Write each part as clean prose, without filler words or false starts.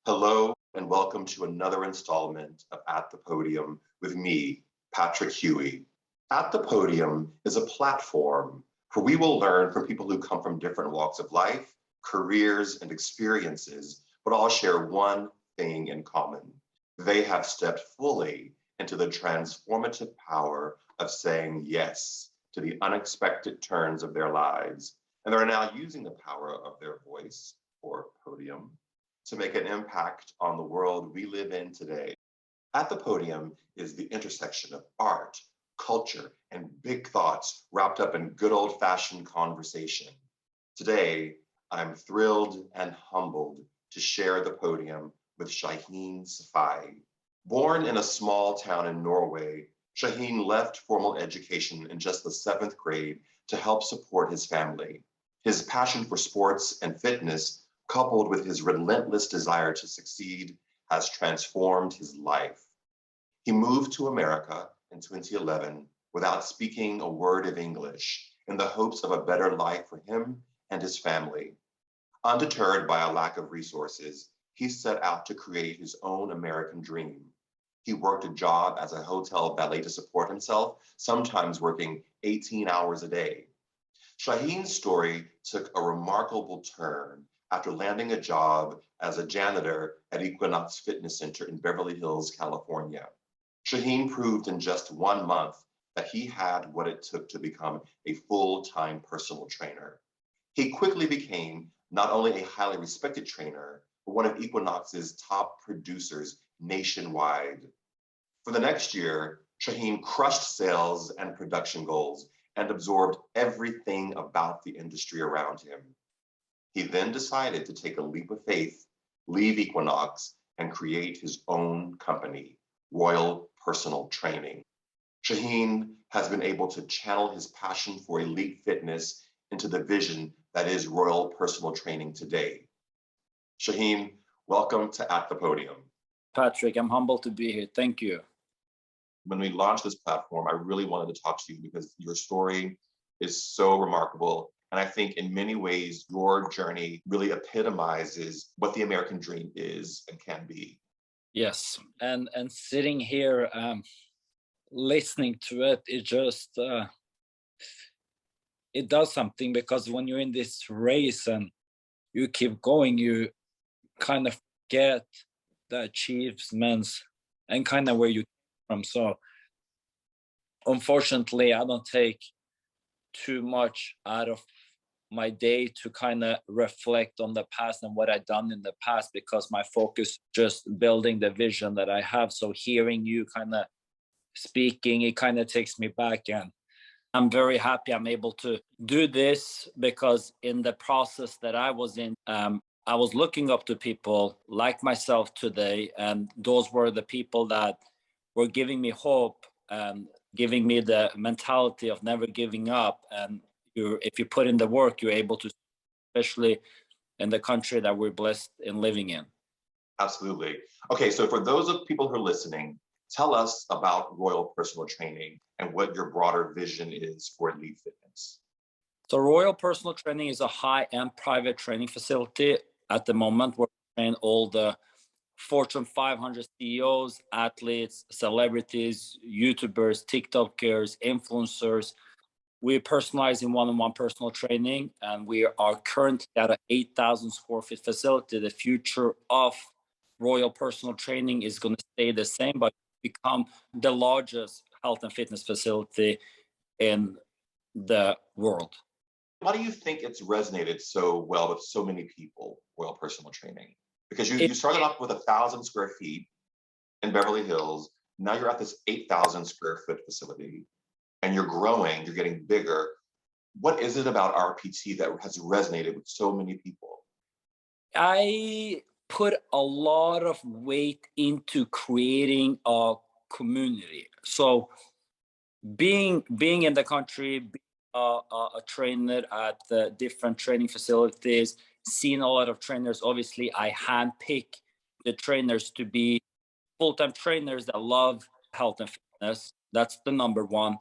Hello, and welcome to another installment of At the Podium with me, Patrick Huey. At the Podium is a platform where we will learn from people who come from different walks of life, careers, and experiences, but all share one thing in common. They have stepped fully into the transformative power of saying yes to the unexpected turns of their lives, and they're now using the power of their voice or podium to make an impact on the world we live in today. At the Podium is the intersection of art, culture, and big thoughts wrapped up in good old-fashioned conversation. Today, I'm thrilled and humbled to share the podium with Shahin Safai. Born in a small town in Norway, Shahin left formal education in just the 7th grade to help support his family. His passion for sports and fitness, coupled with his relentless desire to succeed, has transformed his life. He moved to America in 2011 without speaking a word of English in the hopes of a better life for him and his family. Undeterred by a lack of resources, he set out to create his own American dream. He worked a job as a hotel valet to support himself, sometimes working 18 hours a day. Shahin's story took a remarkable turn after landing a job as a janitor at Equinox Fitness Center in Beverly Hills, California. Shahin proved in just 1 month that he had what it took to become a full-time personal trainer. He quickly became not only a highly respected trainer, but one of Equinox's top producers nationwide. For the next year, Shahin crushed sales and production goals and absorbed everything about the industry around him. He then decided to take a leap of faith, leave Equinox, and create his own company, Royal Personal Training. Shahin has been able to channel his passion for elite fitness into the vision that is Royal Personal Training today. Shahin, welcome to At the Podium. Patrick, I'm humbled to be here. Thank you. When we launched this platform, I really wanted to talk to you because your story is so remarkable. And I think in many ways, your journey really epitomizes what the American dream is and can be. Yes. And sitting here, listening to it, it just, it does something, because when you're in this race and you keep going, you kind of get the achievements and kind of where you came from. So unfortunately, I don't take too much out of my day to kind of reflect on the past and what I've done in the past, because my focus just building the vision that I have. So hearing you kind of speaking, it kind of takes me back, and I'm very happy I'm able to do this, because in the process that I was in, I was looking up to people like myself today, and those were the people that were giving me hope and giving me the mentality of never giving up. And if you put in the work, you're able to, especially in the country that we're blessed in living in. Absolutely. Okay, so for those of people who are listening, tell us about Royal Personal Training and what your broader vision is for elite fitness. So Royal Personal Training is a high-end private training facility. At the moment, we're training all the Fortune 500 CEOs, athletes, celebrities, YouTubers, TikTokers, influencers. We're personalizing one-on-one personal training, and we are currently at an 8,000 square feet facility. The future of Royal Personal Training is going to stay the same, but become the largest health and fitness facility in the world. Why do you think it's resonated so well with so many people, Royal Personal Training? Because you started off with 1,000 square feet in Beverly Hills. Now you're at this 8,000 square foot facility, and you're growing, you're getting bigger. What is it about RPT that has resonated with so many people? I put a lot of weight into creating a community. So being in the country, being a trainer at the different training facilities, seeing a lot of trainers, obviously I handpick the trainers to be full-time trainers that love health and fitness. That's the number one.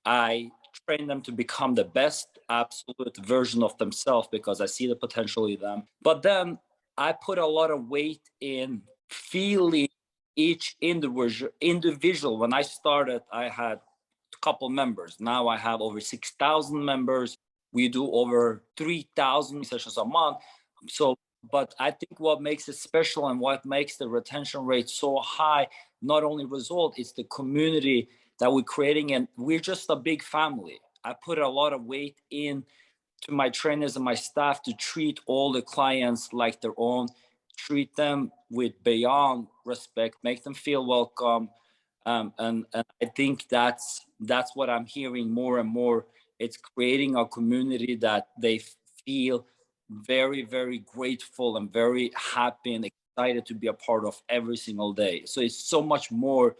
I train them to become the best absolute version of themselves, because I see the potential in them. But then I put a lot of weight in feeling each individual. When I started, I had a couple members. Now I have over 6,000 members. We do over 3,000 sessions a month. So, but I think what makes it special and what makes the retention rate so high, not only result, it's the community that we're creating. And we're just a big family. I put a lot of weight in to my trainers and my staff to treat all the clients like their own, treat them with beyond respect, make them feel welcome. And I think that's what I'm hearing more and more. It's creating a community that they feel very, very grateful and very happy and excited to be a part of every single day. So it's so much more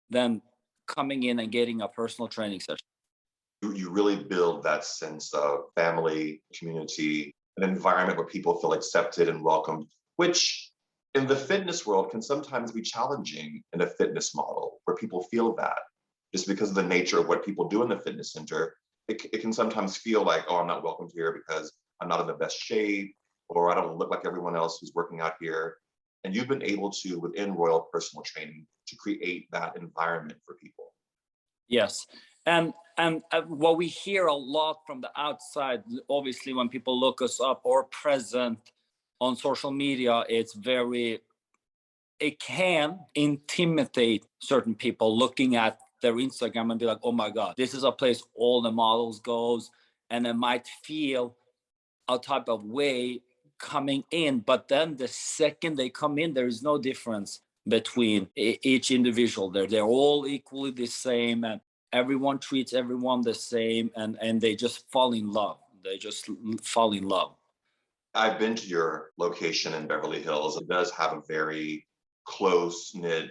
than coming in and getting a personal training session. You really build that sense of family, community, an environment where people feel accepted and welcomed, which in the fitness world can sometimes be challenging in a fitness model where people feel that just because of the nature of what people do in the fitness center. It can sometimes feel like, oh, I'm not welcomed here because I'm not in the best shape, or I don't look like everyone else who's working out here. And you've been able to, within Royal Personal Training, to create that environment for people. Yes. And what we hear a lot from the outside, obviously, when people look us up or present on social media, it can intimidate certain people looking at their Instagram and be like, oh my God, this is a place all the models goes. And they might feel a type of way coming in. But then the second they come in, there is no difference between each individual there. They're all equally the same. And everyone treats everyone the same, and they just fall in love. They just fall in love. I've been to your location in Beverly Hills. It does have a very close-knit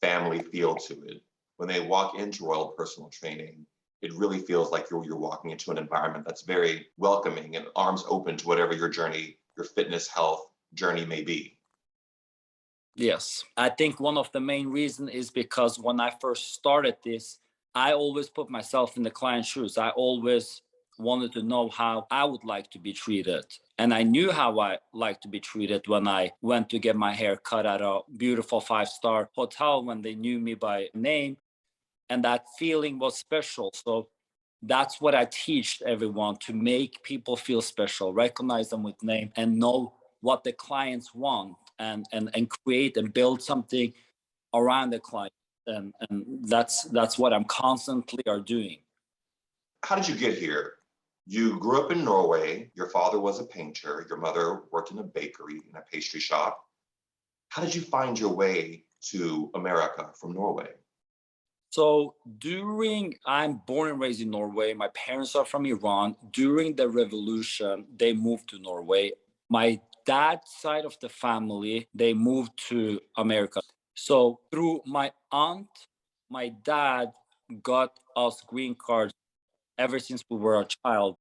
family feel to it. When they walk into Royal Personal Training, it really feels like you're walking into an environment that's very welcoming and arms open to whatever your journey, your fitness health journey may be. Yes. I think one of the main reasons is because when I first started this, I always put myself in the client's shoes. I always wanted to know how I would like to be treated. And I knew how I like to be treated when I went to get my hair cut at a beautiful 5-star hotel when they knew me by name. And that feeling was special. So that's what I teach everyone, to make people feel special, recognize them with name, and know what the clients want, and create and build something around the client. And that's what I'm constantly are doing. How did you get here? You grew up in Norway. Your father was a painter. Your mother worked in a bakery, in a pastry shop. How did you find your way to America from Norway? So I'm born and raised in Norway. My parents are from Iran. During the revolution, they moved to Norway. My dad's side of the family, they moved to America. So through my aunt, my dad got us green cards ever since we were a child,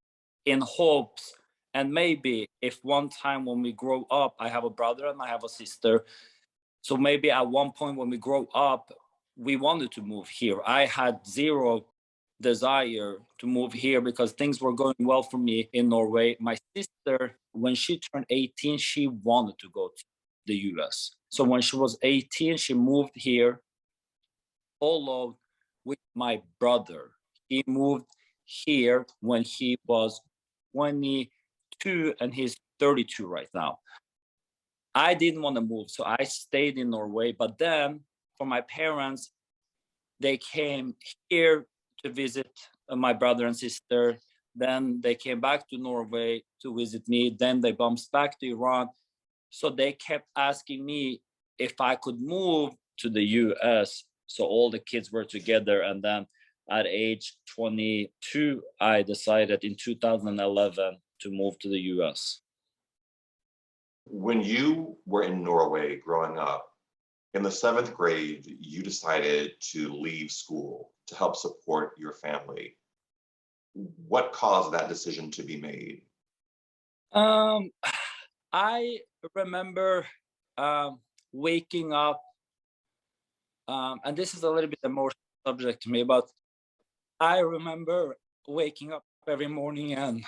in hopes, and maybe if one time when we grow up, I have a brother and I have a sister, so maybe at one point when we grow up, we wanted to move here. I had zero desire to move here because things were going well for me in Norway. My sister, when she turned 18, she wanted to go to the US. So when she was 18, she moved here, followed with my brother. He moved here when he was 22 and he's 32 right now. I didn't want to move, so I stayed in Norway. But then for my parents, they came here to visit my brother and sister. Then they came back to Norway to visit me. Then they bounced back to Iran. So they kept asking me if I could move to the US. So all the kids were together. And then at age 22, I decided in 2011 to move to the US. When you were in Norway growing up, in the 7th grade, you decided to leave school to help support your family. What caused that decision to be made? Um, I remember waking up, and this is a little bit emotional subject to me, but I remember waking up every morning and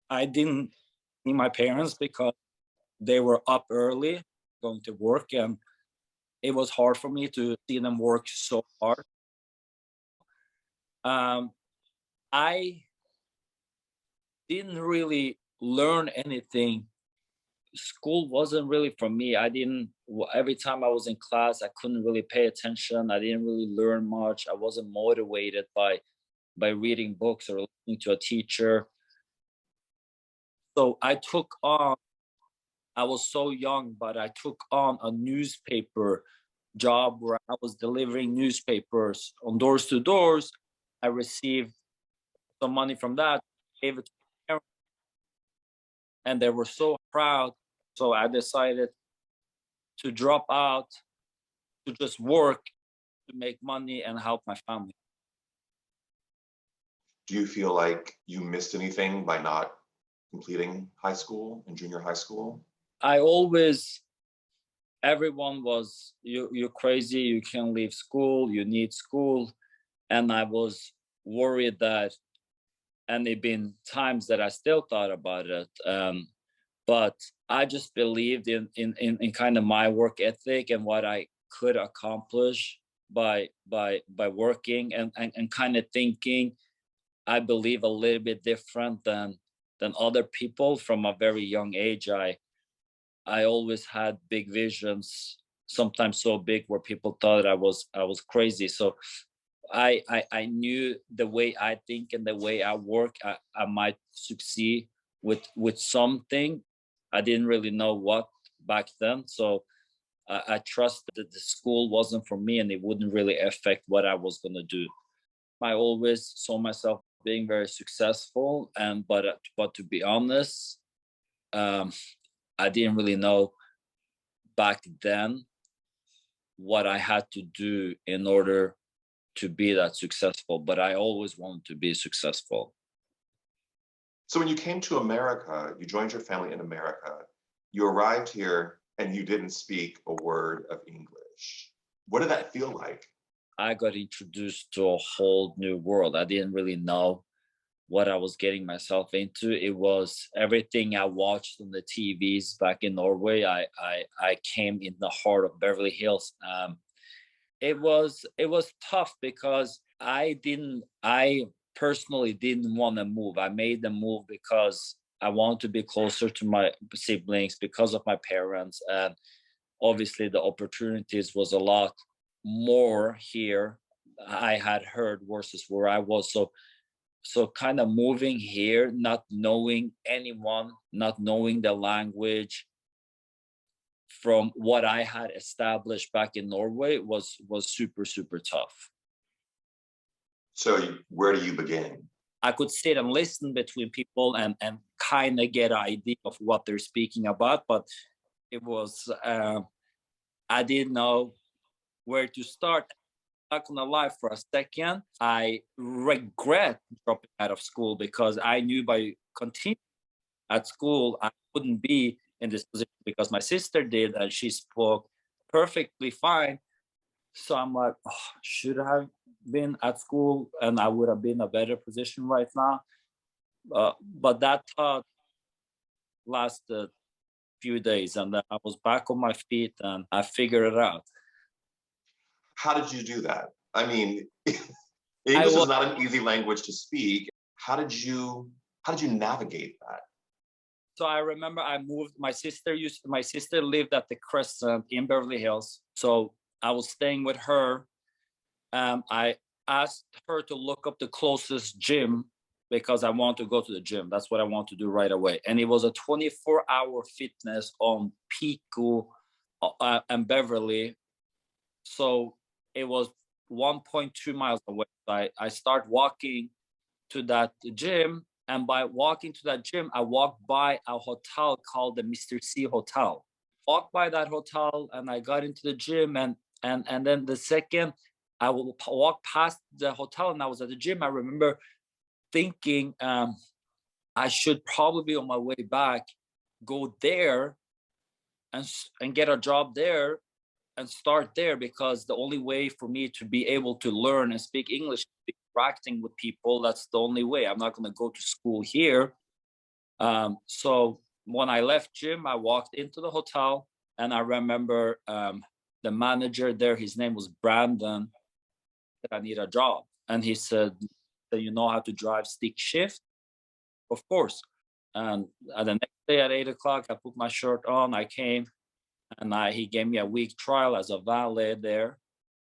I didn't see my parents because they were up early going to work, and it was hard for me to see them work so hard. I didn't really learn anything. School wasn't really for me. Every time I was in class, I couldn't really pay attention. I didn't really learn much. I wasn't motivated by reading books or listening to a teacher. So I was so young, but I took on a newspaper job where I was delivering newspapers on doors to doors. I received some money from that, gave it to my parents, and they were so proud. So I decided to drop out, to just work, to make money and help my family. Do you feel like you missed anything by not completing high school and junior high school? Everyone was, you're crazy, you can't leave school, you need school. And I was worried that, and there've been times that I still thought about it. But I just believed in kind of my work ethic and what I could accomplish by working and kind of thinking. I believe a little bit different than other people from a very young age. I always had big visions, sometimes so big where people thought I was crazy. So I knew the way I think and the way I work, I might succeed with something. I didn't really know what back then. So I trusted that the school wasn't for me and it wouldn't really affect what I was going to do. I always saw myself being very successful, but to be honest, I didn't really know back then what I had to do in order to be that successful, but I always wanted to be successful. So when you came to America, you joined your family in America, you arrived here and you didn't speak a word of English. What did that feel like? I got introduced to a whole new world. I didn't really know what I was getting myself into. It was everything I watched on the TVs back in Norway. I came in the heart of Beverly Hills. It was tough because I personally didn't want to move. I made the move because I wanted to be closer to my siblings, because of my parents, and obviously the opportunities was a lot more here, I had heard, versus where I was. So kind of moving here, not knowing anyone, not knowing the language, from what I had established back in Norway was super, super tough. So where do you begin? I could sit and listen between people and kind of get an idea of what they're speaking about, but it was, I didn't know where to start. Not gonna lie, for a second, I regret dropping out of school because I knew by continuing at school, I wouldn't be in this position, because my sister did and she spoke perfectly fine. So I'm like, oh, should I have been at school and I would have been in a better position right now? But that thought lasted a few days, and then I was back on my feet and I figured it out. How did you do that? I mean, English is not an easy language to speak. How did you navigate that? So I remember I moved. My sister lived at the Crescent in Beverly Hills. So I was staying with her. I asked her to look up the closest gym because I want to go to the gym. That's what I want to do right away. And it was a 24-hour fitness on Pico and Beverly. So it was 1.2 miles away. I start walking to that gym. And by walking to that gym, I walked by a hotel called the Mr. C Hotel. Walked by that hotel and I got into the gym. And then the second I will walk past the hotel and I was at the gym, I remember thinking I should probably on my way back go there and get a job there and start there, because the only way for me to be able to learn and speak English is interacting with people. That's the only way. I'm not going to go to school here. So when I left gym, I walked into the hotel, and I remember the manager there, his name was Brandon, that I need a job. And he said, "Do you know how to drive stick shift?" Of course. And the next day at 8 o'clock, I put my shirt on, I came, and he gave me a week trial as a valet there.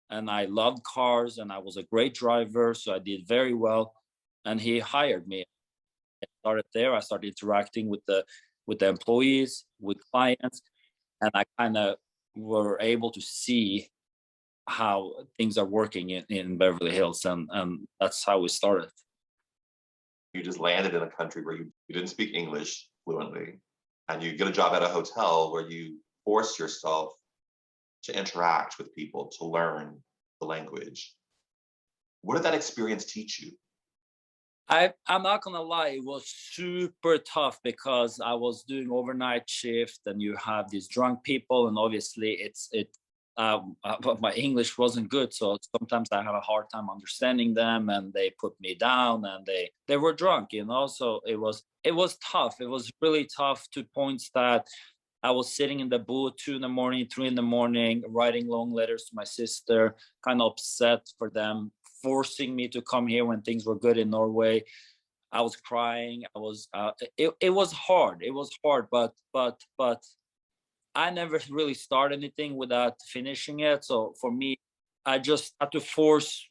And I loved cars, and I was a great driver, so I did very well. And he hired me. I started there. I started interacting with the employees, with clients, and I kind of were able to see how things are working in Beverly Hills, and that's how we started. You just landed in a country where you didn't speak English fluently, and you get a job at a hotel where you force yourself to interact with people, to learn the language. What did that experience teach you? I'm not gonna lie, it was super tough because I was doing overnight shift, and you have these drunk people, and obviously but my English wasn't good, so sometimes I had a hard time understanding them, and they put me down, and they were drunk, you know. So it was tough. It was really tough, to points that I was sitting in the booth 2 in the morning, 3 in the morning, writing long letters to my sister, kind of upset for them forcing me to come here when things were good in Norway. I was crying. It was hard. It was hard, but I never really start anything without finishing it. So for me, I just had to force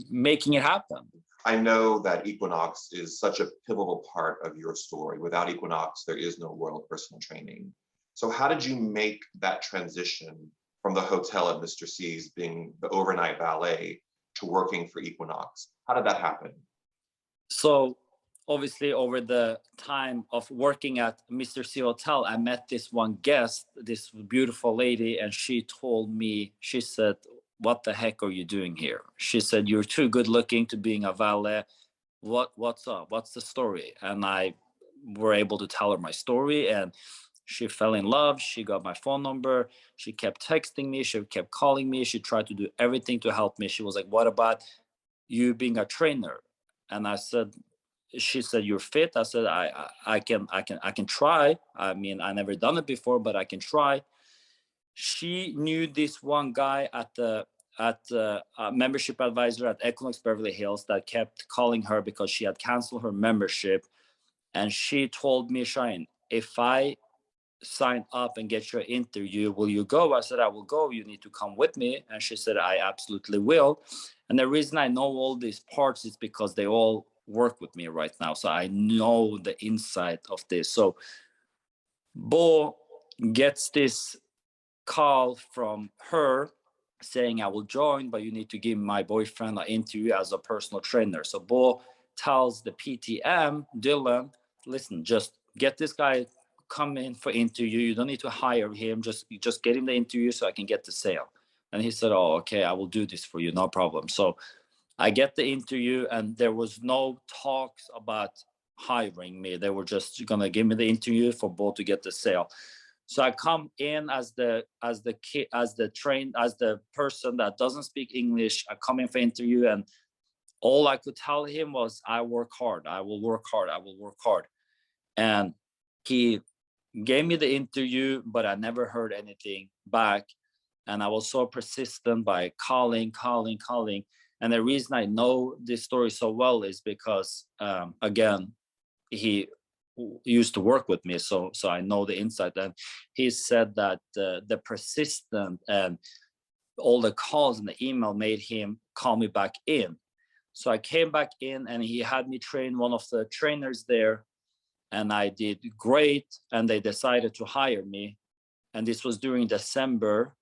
making it happen. I know that Equinox is such a pivotal part of your story. Without Equinox, there is no World Personal Training. So how did you make that transition from the hotel at Mr. C's, being the overnight valet, to working for Equinox? How did that happen? So obviously, over the time of working at Mr. C Hotel, I met this one guest, this beautiful lady, and she told me, she said, "What the heck are you doing here?" She said, "You're too good looking to being a valet. What's up? What's the story?" And I were able to tell her my story, and she fell in love. She got my phone number. She kept texting me. She kept calling me. She tried to do everything to help me. She was like, "What about you being a trainer?" And I said, she said, "You're fit." I said, I can try. I mean, I never done it before, but I can try. She knew this one guy at the membership advisor at Equinox Beverly Hills that kept calling her because she had canceled her membership. And she told me, "Shahin, if I sign up and get your interview, will you go?" I said, "I will go. You need to come with me." And she said, "I absolutely will." And the reason I know all these parts is because they all work with me right now. So I know the inside of this. So Bo gets this call from her saying, "I will join, but you need to give my boyfriend an interview as a personal trainer." So Bo tells the PTM, Dylan, "Listen, just get this guy come in for interview. You don't need to hire him. Just get him the interview so I can get the sale." And he said, "Oh, okay, I will do this for you, no problem." So I get the interview, and there was no talks about hiring me. They were just gonna give me the interview for Bo to get the sale. So I come in as the person that doesn't speak English. I come in for interview, and all I could tell him was, "I work hard. I will work hard. I will work hard." And he gave me the interview, but I never heard anything back. And I was so persistent by calling. And the reason I know this story so well is because, again, he used to work with me, so I know the inside. And he said that the persistent and all the calls and the email made him call me back in. So I came back in, and he had me train one of the trainers there, and I did great, and they decided to hire me. And this was during December.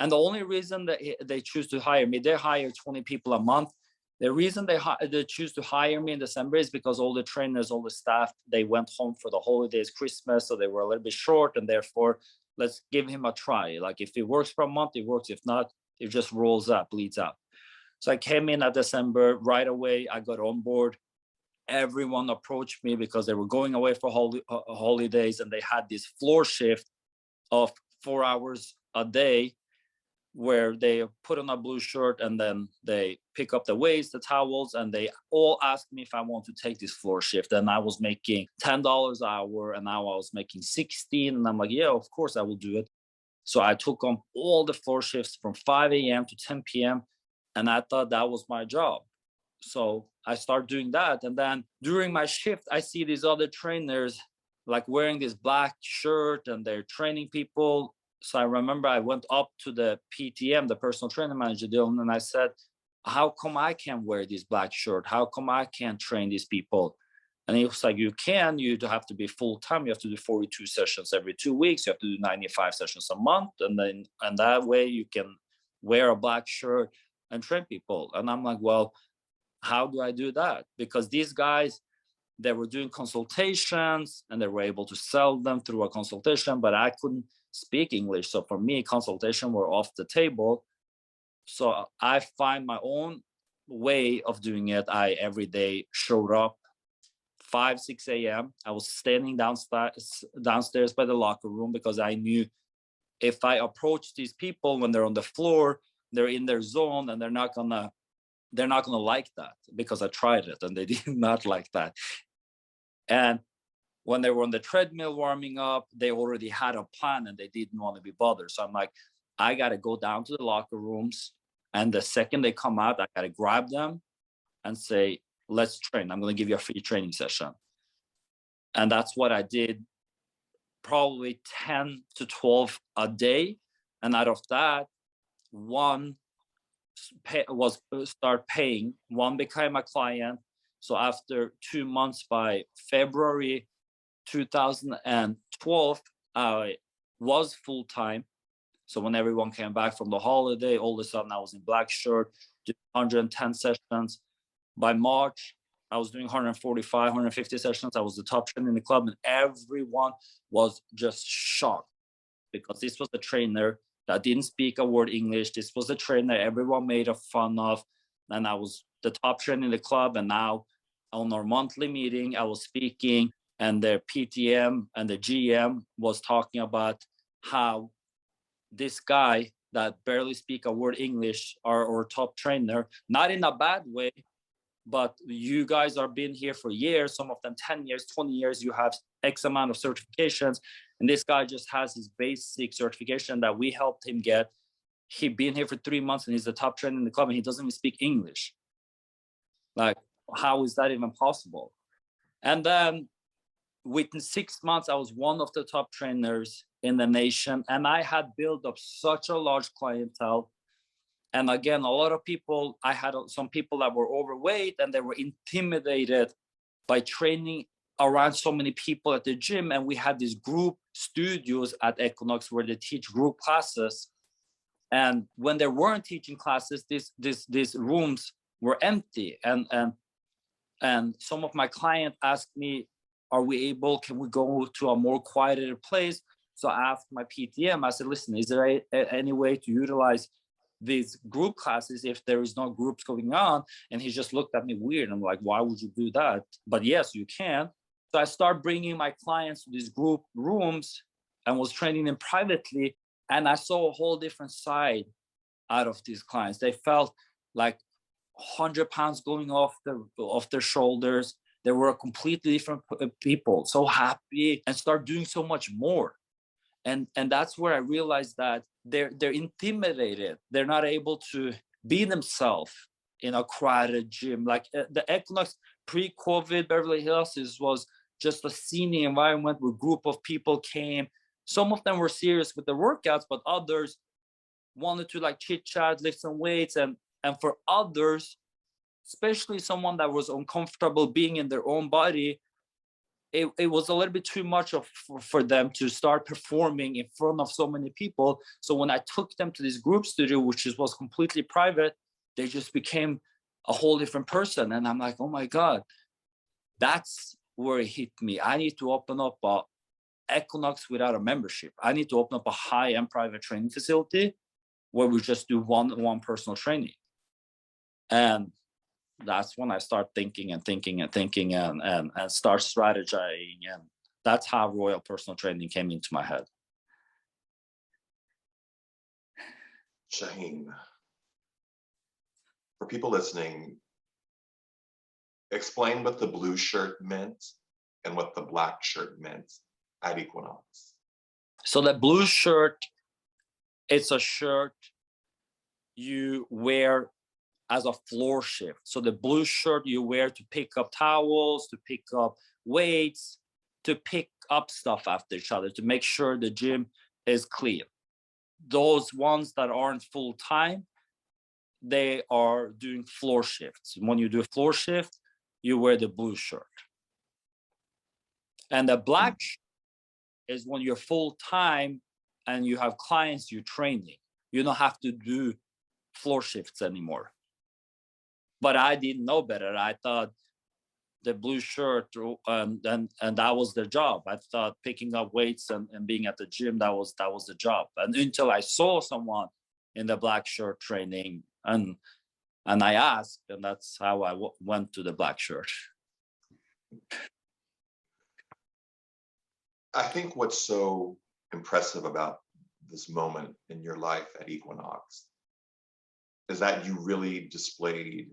And the only reason that they choose to hire me, they hire 20 people a month. The reason they choose to hire me in December is because all the trainers, all the staff, they went home for the holidays, Christmas, so they were a little bit short, and therefore, let's give him a try. Like, if it works for a month, it works. If not, it just rolls up, bleeds out. So I came in at December. Right away, I got on board. Everyone approached me because they were going away for holidays, and they had this floor shift of 4 hours a day. where they put on a blue shirt and then they pick up the weights, the towels, and they all asked me if I want to take this floor shift. And I was making $10 an hour, and now I was making 16. And I'm like, yeah, of course I will do it. So I took on all the floor shifts from 5 a.m. to 10 p.m. And I thought that was my job. So I started doing that. And then during my shift, I see these other trainers like wearing this black shirt and they're training people. So I remember I went up to the PTM, the personal training manager, Dylan, and I said, how come I can't wear this black shirt? How come I can't train these people? And he was like, you can, you have to be full time. You have to do 42 sessions every 2 weeks. You have to do 95 sessions a month. And that way you can wear a black shirt and train people. And I'm like, well, how do I do that? Because these guys, they were doing consultations and they were able to sell them through a consultation, but I couldn't speak English. So for me, consultation were off the table. So I find my own way of doing it. I every day showed up 5, 6 a.m. I was standing downstairs by the locker room because I knew if I approach these people when they're on the floor, they're in their zone and they're not gonna like that, because I tried it and they did not like that. And when they were on the treadmill warming up, they already had a plan and they didn't want to be bothered. So I'm like, I got to go down to the locker rooms. And the second they come out, I got to grab them and say, let's train. I'm going to give you a free training session. And that's what I did, probably 10 to 12 a day. And out of that, one start paying, one became a client. So after 2 months, by February 2012, I was full-time. So when everyone came back from the holiday, all of a sudden I was in black shirt, doing 110 sessions. By March, I was doing 145, 150 sessions. I was the top trainer in the club, and everyone was just shocked, because this was the trainer that didn't speak a word English. This was the trainer everyone made a fun of. And I was the top trainer in the club. And now on our monthly meeting, I was speaking, and the PTM and the GM was talking about how this guy that barely speak a word English, our top trainer, not in a bad way, but you guys are been here for years, some of them 10 years, 20 years, you have X amount of certifications. And this guy just has his basic certification that we helped him get. He'd been here for 3 months and he's the top trainer in the club and he doesn't even speak English. Like, how is that even possible? And then within 6 months, I was one of the top trainers in the nation. And I had built up such a large clientele. And again, a lot of people, I had some people that were overweight and they were intimidated by training around so many people at the gym. And we had these group studios at Equinox where they teach group classes. And when they weren't teaching classes, these rooms were empty. And some of my clients asked me, can we go to a more quieter place? So I asked my PTM, I said, listen, is there any way to utilize these group classes if there is no groups going on? And he just looked at me weird. I'm like, why would you do that? But yes, you can. So I started bringing my clients to these group rooms and was training them privately. And I saw a whole different side out of these clients. They felt like 100 pounds going off their shoulders. They were completely different people, so happy, and start doing so much more. And that's where I realized that they're intimidated. They're not able to be themselves in a crowded gym. Like the Equinox pre-COVID Beverly Hills was just a scenic environment where a group of people came. Some of them were serious with the workouts, but others wanted to like chit chat, lift some weights, and for others, especially someone that was uncomfortable being in their own body, it was a little bit too much for them to start performing in front of so many people. So when I took them to this group studio, which was completely private, they just became a whole different person. And I'm like, oh my God, that's where it hit me. I need to open up a Equinox without a membership. I need to open up a high-end private training facility where we just do one-on-one personal training. And that's when I start thinking and start strategizing. And that's how Royal Personal Training came into my head. Shahin, for people listening, explain what the blue shirt meant and what the black shirt meant at Equinox. So the blue shirt, it's a shirt you wear as a floor shift. So the blue shirt you wear to pick up towels, to pick up weights, to pick up stuff after each other, to make sure the gym is clear. Those ones that aren't full time, they are doing floor shifts. When you do a floor shift, you wear the blue shirt. And the black shirt is when you're full time and you have clients you're training. You don't have to do floor shifts anymore. But I didn't know better. I thought the blue shirt and that was the job. I thought picking up weights and being at the gym, that was the job. And until I saw someone in the black shirt training and I asked, and that's how I went to the black shirt. I think what's so impressive about this moment in your life at Equinox is that you really displayed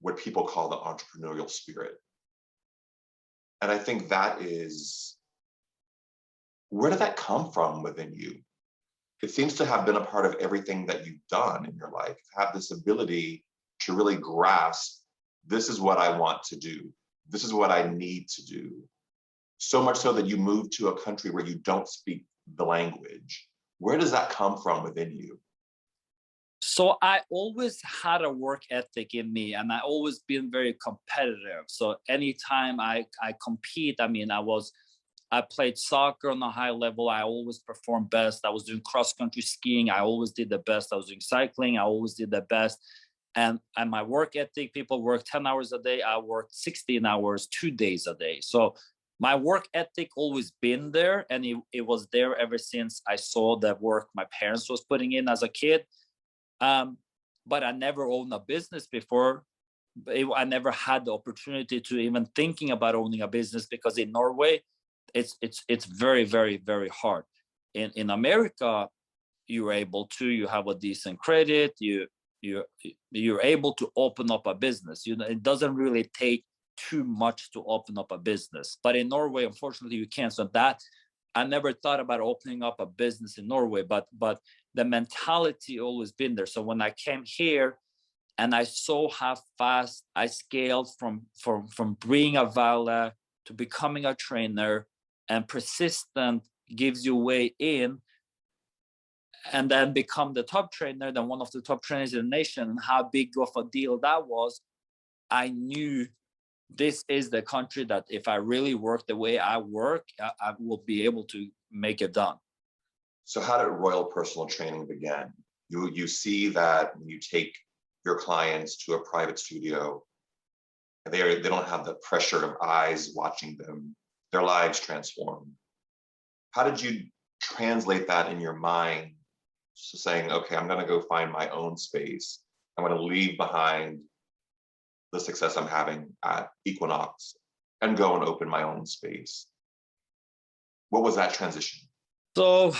what people call the entrepreneurial spirit. And I think that is, where did that come from within you? It seems to have been a part of everything that you've done in your life, have this ability to really grasp, this is what I want to do. This is what I need to do. So much so that you moved to a country where you don't speak the language. Where does that come from within you? So I always had a work ethic in me, and I always been very competitive. So anytime I compete, I mean, I played soccer on a high level. I always performed best. I was doing cross-country skiing. I always did the best. I was doing cycling. I always did the best. And my work ethic, people work 10 hours a day. I worked 16 hours, 2 days a day. So my work ethic always been there, and it was there ever since I saw the work my parents was putting in as a kid. But I never owned a business before. I never had the opportunity to even thinking about owning a business, because in Norway, it's very, very, very hard. In America, you're able to, you have a decent credit, you're able to open up a business. You know, it doesn't really take too much to open up a business. But in Norway, unfortunately, you can't. So that I never thought about opening up a business in Norway, but the mentality always been there. So when I came here and I saw how fast I scaled from being a valet to becoming a trainer, and persistent gives you way in, and then become the top trainer, then one of the top trainers in the nation, and how big of a deal that was, I knew this is the country that if I really work the way I work, I will be able to make it done. So how did Royal Personal Training begin? You see that when you take your clients to a private studio, they don't have the pressure of eyes watching them, their lives transform. How did you translate that in your mind to saying, okay, I'm gonna go find my own space. I'm gonna leave behind the success I'm having at Equinox and go and open my own space? What was that transition? So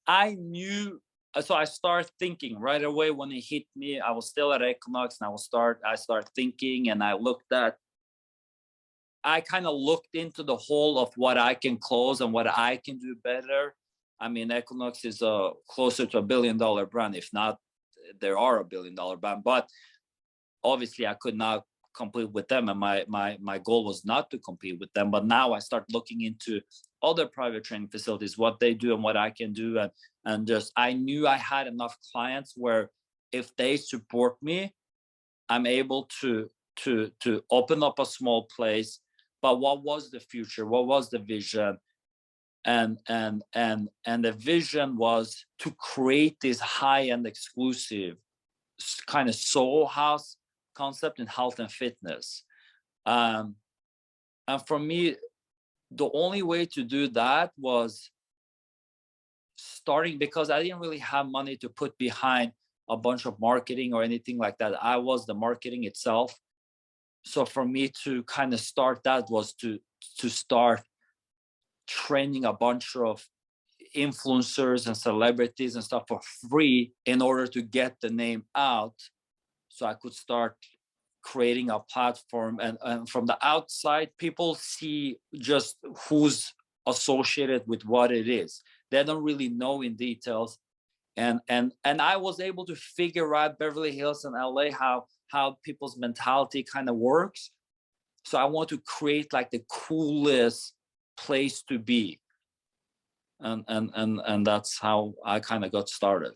I knew, so I started thinking right away when it hit me. I was still at Equinox, and I started thinking, and I kind of looked into the whole of what I can close and what I can do better. I mean, Equinox is closer to $1 billion brand, if not, there are $1 billion brand. But obviously, I could not compete with them, and my goal was not to compete with them. But now I start looking into other private training facilities, what they do and what I can do, and just I knew I had enough clients where if they support me, I'm able to open up a small place. But what was the future? What was the vision? And the vision was to create this high-end exclusive kind of soul house concept in health and fitness. And for me, the only way to do that was starting, because I didn't really have money to put behind a bunch of marketing or anything like that. I was the marketing itself. So for me to kind of start that was to start training a bunch of influencers and celebrities and stuff for free in order to get the name out, so I could start creating a platform. And from the outside, people see just who's associated with what it is. They don't really know in details. And I was able to figure out Beverly Hills and LA, how people's mentality kind of works. So I want to create like the coolest place to be. And that's how I kind of got started.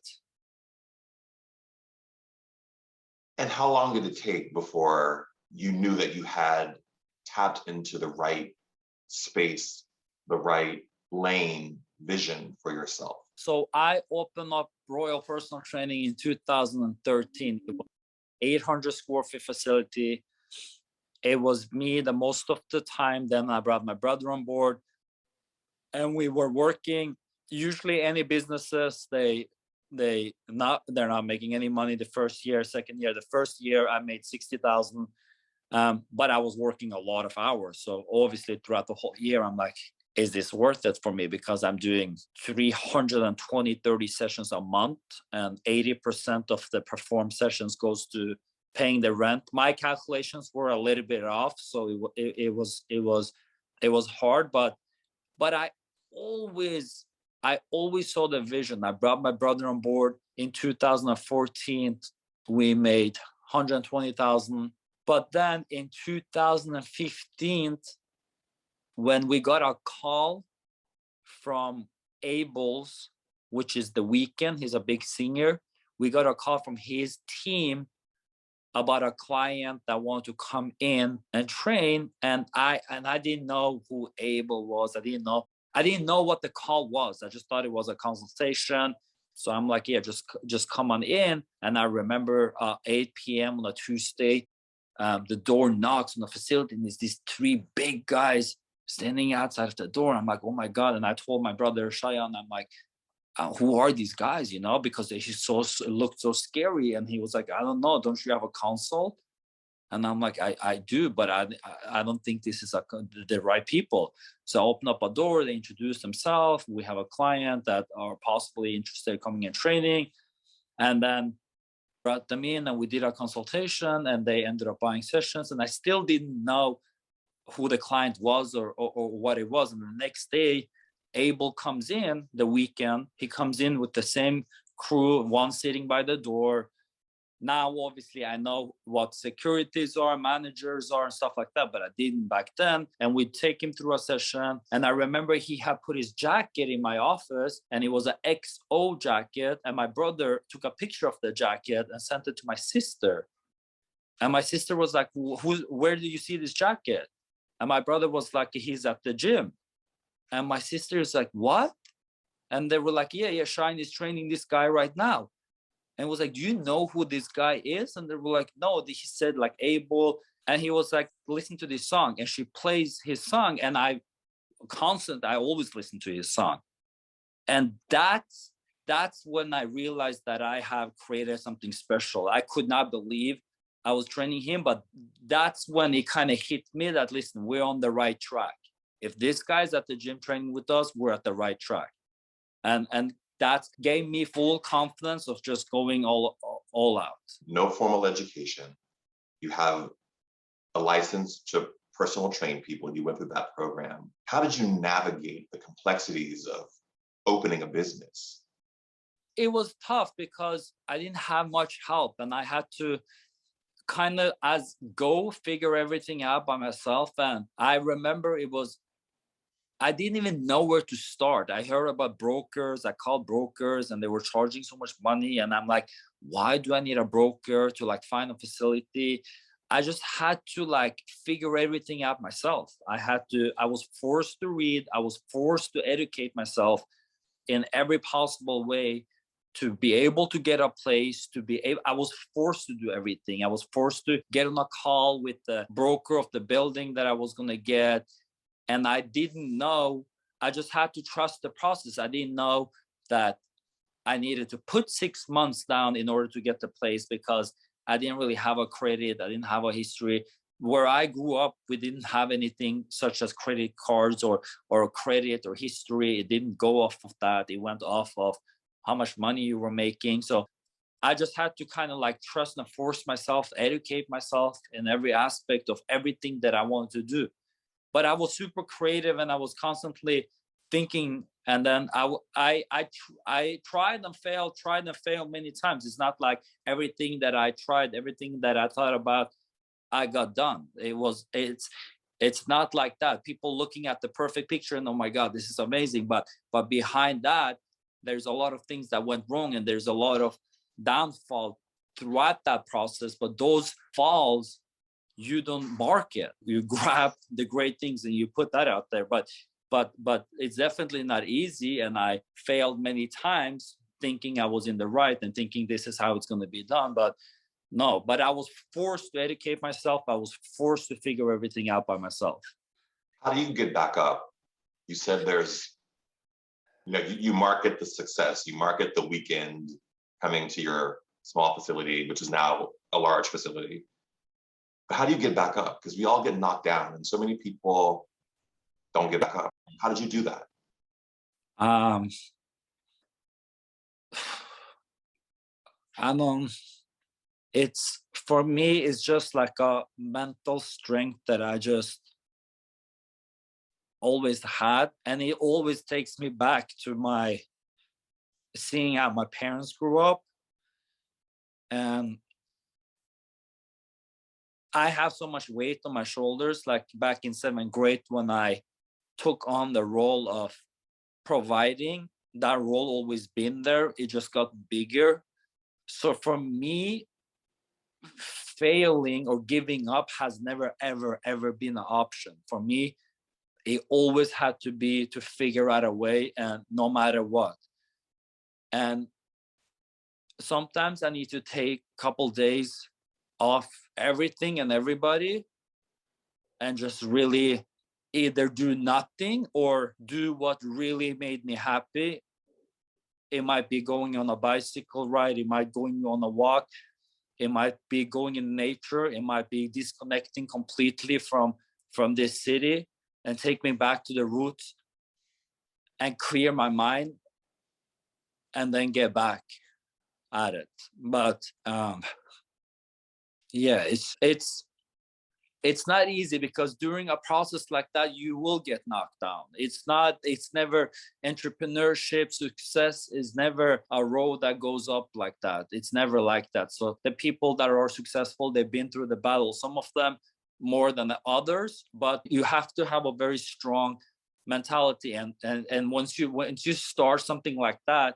And how long did it take before you knew that you had tapped into the right space, the right lane, vision for yourself? So I opened up Royal Personal Training in 2013. It was 800 square feet facility. It was me the most of the time. Then I brought my brother on board, and we were working. Usually, any businesses they're not making any money the first year, second year. The first year I made 60,000, but I was working a lot of hours. So obviously throughout the whole year, I'm like, is this worth it for me? Because I'm doing 30 sessions a month, and 80% of the perform sessions goes to paying the rent. My calculations were a little bit off, so it was hard, but I always saw the vision. I brought my brother on board in 2014. We made 120,000. But then in 2015, when we got a call from Abel's, which is The Weeknd, he's a big singer. We got a call from his team about a client that wanted to come in and train. And I didn't know who Abel was. I didn't know what the call was. I just thought it was a consultation. So I'm like, yeah, just come on in. And I remember 8 p.m. on a Tuesday, the door knocks on the facility, and there's these three big guys standing outside of the door. I'm like, oh my God. And I told my brother Shahin, I'm like, who are these guys, because they looked so scary. And he was like, I don't know, don't you have a consult? And I'm like, I do, but I don't think this is the right people. So I open up a door, they introduce themselves. We have a client that are possibly interested in coming in training. And then brought them in, and we did a consultation, and they ended up buying sessions. And I still didn't know who the client was or what it was. And the next day, Abel comes in, The Weeknd. He comes in with the same crew, one sitting by the door. Now, obviously, I know what securities are, managers are, and stuff like that, but I didn't back then. And we take him through a session. And I remember he had put his jacket in my office, and it was an XO jacket. And my brother took a picture of the jacket and sent it to my sister. And my sister was like, where do you see this jacket? And my brother was like, he's at the gym. And my sister is like, what? And they were like, yeah, Shahin is training this guy right now. And was like, do you know who this guy is? And they were like, no. He said like Abel. And he was like, listen to this song. And she plays his song. And I always listen to his song. And that's when I realized that I have created something special. I could not believe I was training him, but that's when it kind of hit me that, listen, we're on the right track. If this guy's at the gym training with us, we're at the right track. And that gave me full confidence of just going all out. No formal education. You have a license to personal train people. You went through that program. How did you navigate the complexities of opening a business? It was tough because I didn't have much help, and I had to kind of figure everything out by myself. And I remember I didn't even know where to start. I heard about brokers. I called brokers, and they were charging so much money. And I'm like, why do I need a broker to like find a facility? I just had to like figure everything out myself. I was forced to read. I was forced to educate myself in every possible way to be able to get a place, I was forced to do everything. I was forced to get on a call with the broker of the building that I was going to get. And I didn't know, I just had to trust the process. I didn't know that I needed to put 6 months down in order to get the place, because I didn't really have a credit. I didn't have a history. where I grew up, we didn't have anything such as credit cards or credit or history. It didn't go off of that. It went off of how much money you were making. So I just had to kind of like trust and force myself, educate myself in every aspect of everything that I wanted to do. But I was super creative and I was constantly thinking. And then I tried and failed many times. It's not like everything that I tried, everything that I thought about, I got done. It's not like that. People looking at the perfect picture and, oh my God, this is amazing. But behind that, there's a lot of things that went wrong, and there's a lot of downfall throughout that process. But those falls, you don't mark it. You grab the great things and you put that out there. But it's definitely not easy. And I failed many times thinking I was in the right and thinking this is how it's going to be done. But no, but I was forced to educate myself. I was forced to figure everything out by myself. How do you get back up? You said you market the success, you market the weekend coming to your small facility, which is now a large facility. But how do you get back up? Because we all get knocked down and so many people don't get back up. How did you do that? I don't. It's, for me, it's just like a mental strength that I just always had, and it always takes me back to my seeing how my parents grew up. And I have so much weight on my shoulders, like back in 7th grade when I took on the role of providing. That role always been there, it just got bigger. So for me, failing or giving up has never ever been an option for me. It always had to be to figure out a way, and no matter what. And sometimes I need to take a couple days off everything and everybody and just really either do nothing or do what really made me happy. It might be going on a bicycle ride, it might be going on a walk, it might be going in nature, it might be disconnecting completely from this city and take me back to the roots and clear my mind and then get back at it. But yeah, it's not easy, because during a process like that, you will get knocked down. It's never, entrepreneurship success is never a road that goes up like that. It's never like that. So the people that are successful, they've been through the battle, some of them more than the others, but you have to have a very strong mentality. And once you start something like that,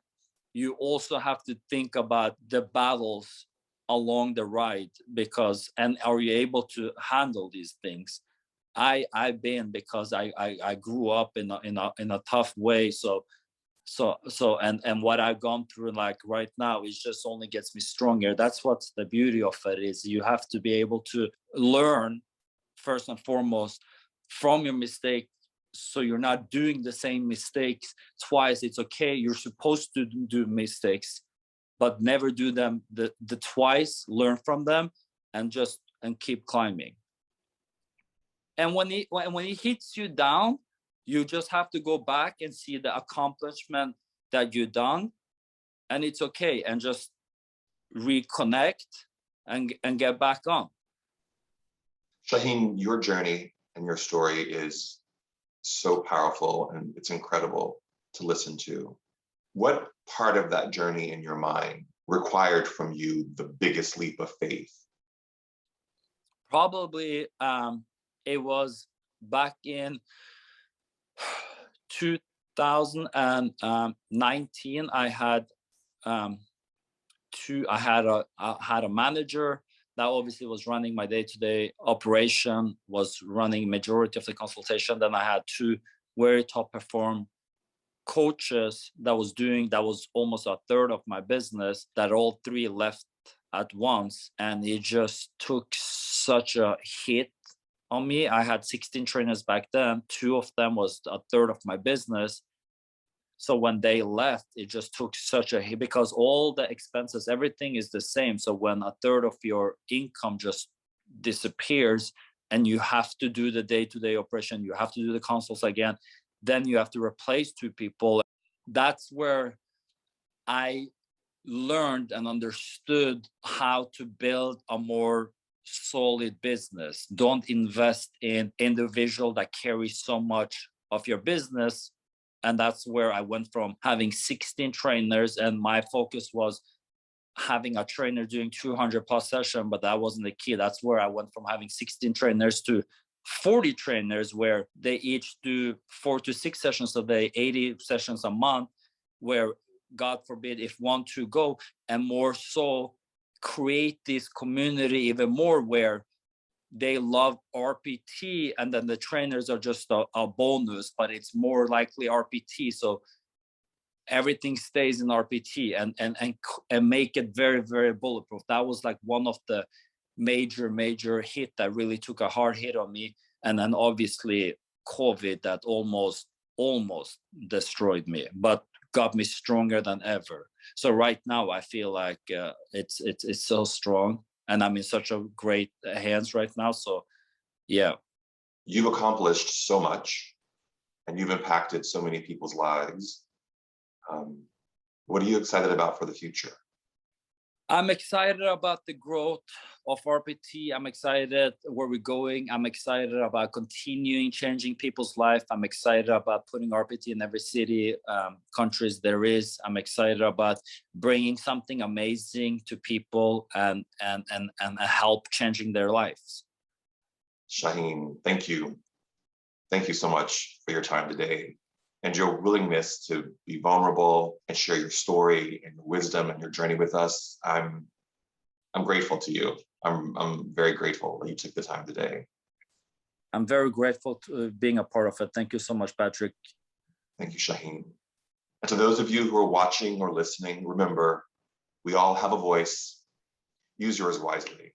you also have to think about the battles along the ride, because, and are you able to handle these things? I've been, because I grew up in a tough way. So and what I've gone through, like right now, it just only gets me stronger. That's what's the beauty of it, is you have to be able to learn first and foremost from your mistake, so you're not doing the same mistakes twice. It's okay, you're supposed to do mistakes, but never do them the twice. Learn from them and keep climbing. And when it hits you down, you just have to go back and see the accomplishment that you've done, and it's okay, and just reconnect and get back on. Shahin, your journey and your story is so powerful, and it's incredible to listen to. What part of that journey in your mind required from you the biggest leap of faith? Probably it was back in 2019. I had a manager that obviously was running my day-to-day operation, was running majority of the consultation. Then I had 2 very top perform coaches that was almost a third of my business, that all 3 left at once. And it just took such a hit on me. I had 16 trainers back then. 2 of them was a third of my business. So when they left, it just took such a hit, because all the expenses, everything is the same. So when a third of your income just disappears, and you have to do the day-to-day operation, you have to do the consults again, then you have to replace 2 people. That's where I learned and understood how to build a more solid business. Don't invest in individual that carry so much of your business. And that's where I went from having 16 trainers, and my focus was having a trainer doing 200 plus session, but that wasn't the key. That's where I went from having 16 trainers to 40 trainers, where they each do 4 to 6 sessions a day, 80 sessions a month, where God forbid if one to go, and more so create this community even more where they love RPT, and then the trainers are just a bonus, but it's more likely RPT. So everything stays in RPT and make it very, very bulletproof. That was like one of the major hit that really took a hard hit on me. And then obviously COVID that almost destroyed me, but got me stronger than ever. So right now I feel like it's so strong, and I'm in such a great hands right now. So yeah. You've accomplished so much, and you've impacted so many people's lives. What are you excited about for the future? I'm excited about the growth of RPT. I'm excited where we're going. I'm excited about continuing changing people's life. I'm excited about putting RPT in every city, countries there is. I'm excited about bringing something amazing to people and help changing their lives. Shahin, thank you. Thank you so much for your time today and your willingness to be vulnerable and share your story and your wisdom and your journey with us. I'm grateful to you. I'm very grateful that you took the time today. I'm very grateful to being a part of it. Thank you so much, Patrick. Thank you, Shahin. And to those of you who are watching or listening, remember, we all have a voice. Use yours wisely.